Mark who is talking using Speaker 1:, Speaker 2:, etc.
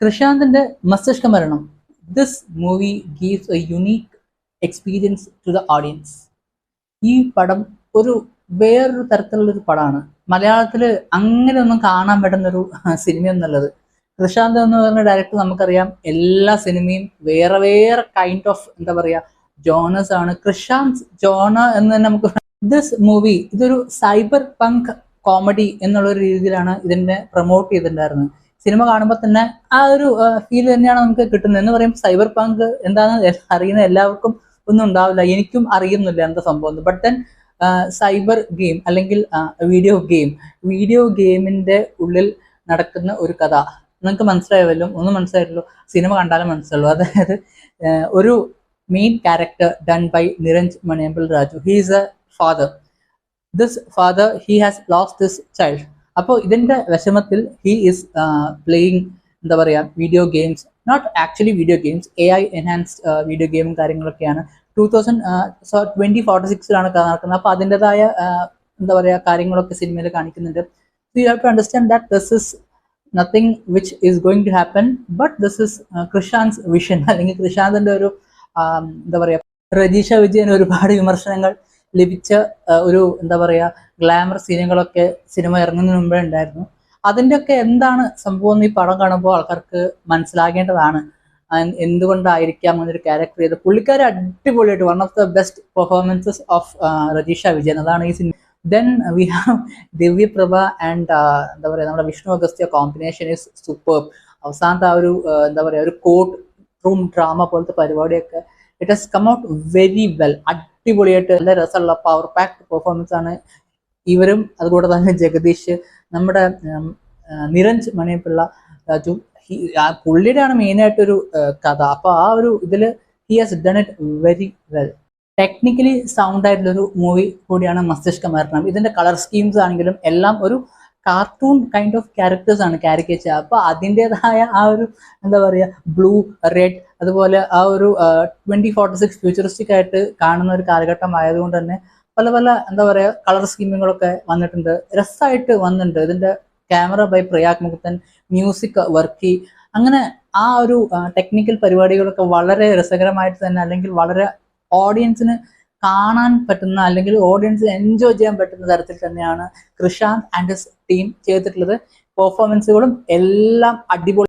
Speaker 1: Krishanthinte Masthishka Maranam. This movie gives a unique experience to the audience. ഈ പടം ഒരു വേറൊരു തരത്തിലുള്ളൊരു പടമാണ്. മലയാളത്തിൽ അങ്ങനെ ഒന്നും കാണാൻ പറ്റുന്നൊരു സിനിമയൊന്നുള്ളത്. കൃഷാന്ത് എന്ന് പറയുന്ന ഡയറക്ടർ നമുക്കറിയാം എല്ലാ സിനിമയും വേറെ വേറെ കൈൻഡ് ഓഫ് എന്താ പറയുക ജോണേഴ്സ് ആണ്. കൃഷാന്ത് ജോണ എന്ന് തന്നെ നമുക്ക് ദിസ് മൂവി ഇതൊരു സൈബർ പങ്ക് കോമഡി എന്നുള്ള ഒരു രീതിയിലാണ് ഇതിനെ പ്രൊമോട്ട് ചെയ്തിട്ടുണ്ടായിരുന്നത്. സിനിമ കാണുമ്പോൾ തന്നെ ആ ഒരു ഫീൽ തന്നെയാണ് നമുക്ക് കിട്ടുന്നത്. എന്ന് പറയുമ്പോൾ സൈബർ പങ്ക് എന്താണെന്ന് അറിയുന്ന എല്ലാവർക്കും ഒന്നും ഉണ്ടാവില്ല, എനിക്കും അറിയുന്നില്ല എന്താ സംഭവം. ബട്ട് ദെൻ സൈബർ ഗെയിം അല്ലെങ്കിൽ വീഡിയോ ഗെയിമിന്റെ ഉള്ളിൽ നടക്കുന്ന ഒരു കഥ നിങ്ങൾക്ക് മനസ്സിലായല്ലോ. ഒന്നും മനസ്സിലായല്ലോ, സിനിമ കണ്ടാലും മനസ്സിലാവുള്ളൂ. അതായത് ഒരു main character done by Niranj Maniyanpilla Raju. He is a father. This father he has lost this child. അപ്പോൾ ഇതിന്റെ വിഷമത്തിൽ ഹി ഈസ് പ്ലേയിങ് എന്താ പറയുക video games, not actually video games, AI enhanced video ഗെയിമും കാര്യങ്ങളൊക്കെയാണ്. 2046 നടക്കുന്നത്. അപ്പോൾ അതിൻ്റെതായ എന്താ പറയുക കാര്യങ്ങളൊക്കെ സിനിമയിൽ കാണിക്കുന്നുണ്ട്. So you have to understand that this is nothing which is going to happen, but this is Krishand's vision. അല്ലെങ്കിൽ കൃഷാന്തിന്റെ ഒരു എന്താ പറയുക രജീഷ വിജയൻ ഒരുപാട് വിമർശനങ്ങൾ ലഭിച്ച ഒരു എന്താ പറയുക ഗ്ലാമർ സീനുകളൊക്കെ സിനിമ ഇറങ്ങുന്നതിന് മുമ്പേ ഉണ്ടായിരുന്നു. അതിൻ്റെയൊക്കെ എന്താണ് സംഭവം ഈ പടം കാണുമ്പോൾ ആൾക്കാർക്ക് മനസ്സിലാകേണ്ടതാണ്. എന്തുകൊണ്ടായിരിക്കാം അങ്ങനൊരു ക്യാരക്ടർ ചെയ്ത്. പുള്ളിക്കാരെ അടിപൊളിയായിട്ട് one of the best performances of Rajisha Vijayan, അതാണ് ഈ സിനിമ. Then we have Divyaprabha and എന്താ പറയുക നമ്മുടെ Vishnu Agasthya combination is super. അവസാനത്തെ ആ ഒരു എന്താ പറയുക ഒരു കോർട്ട് റൂം ഡ്രാമ പോലത്തെ പരിപാടിയൊക്കെ it has come out very well. അടിപൊളിയായിട്ട് നല്ല രസമുള്ള പവർ പാക്ഡ് പെർഫോമൻസ് ആണ് ഇവരും. അതുകൂടെ തന്നെ ജഗദീഷ്, നമ്മുടെ നിരഞ്ജ് മണിയപ്പിള്ള രാജു, പുള്ളിയുടെ ആണ് മെയിനായിട്ടൊരു കഥ. അപ്പോൾ ആ ഒരു ഇതിൽ he has done it very well. Technically sound ആയിട്ടുള്ളൊരു മൂവി കൂടിയാണ് മസ്തിഷ്ക മരണം. ഇതിന്റെ കളർ സ്കീംസ് ആണെങ്കിലും എല്ലാം ഒരു കാർട്ടൂൺ കൈൻഡ് ഓഫ് ക്യാരക്ടേഴ്സ് ആണ് കാരിക്കേച്ചർ. അപ്പോൾ അതിൻ്റെതായ ആ ഒരു എന്താ പറയുക ബ്ലൂ, റെഡ്, അതുപോലെ ആ ഒരു 2046 ഫ്യൂച്ചറിസ്റ്റിക് ആയിട്ട് കാണുന്ന ഒരു കാലഘട്ടം ആയതുകൊണ്ട് തന്നെ പല പല എന്താ പറയുക കളർ സ്കീമുകളൊക്കെ വന്നിട്ടുണ്ട്, രസമായിട്ട് വന്നിട്ടുണ്ട്. ഇതിന്റെ camera by Prayag Mukthan, music Varkey, അങ്ങനെ ആ ഒരു ടെക്നിക്കൽ പരിപാടികളൊക്കെ വളരെ രസകരമായിട്ട് തന്നെ അല്ലെങ്കിൽ വളരെ ഓഡിയൻസിന് കാണാൻ പറ്റുന്ന അല്ലെങ്കിൽ ഓഡിയൻസിന് എൻജോയ് ചെയ്യാൻ പറ്റുന്ന തരത്തിൽ തന്നെയാണ് കൃഷാന്ത് ആൻഡ് ഹിസ് ടീം ചെയ്തിട്ടുള്ളത്. പെർഫോമൻസുകളും എല്ലാം അടിപൊളി.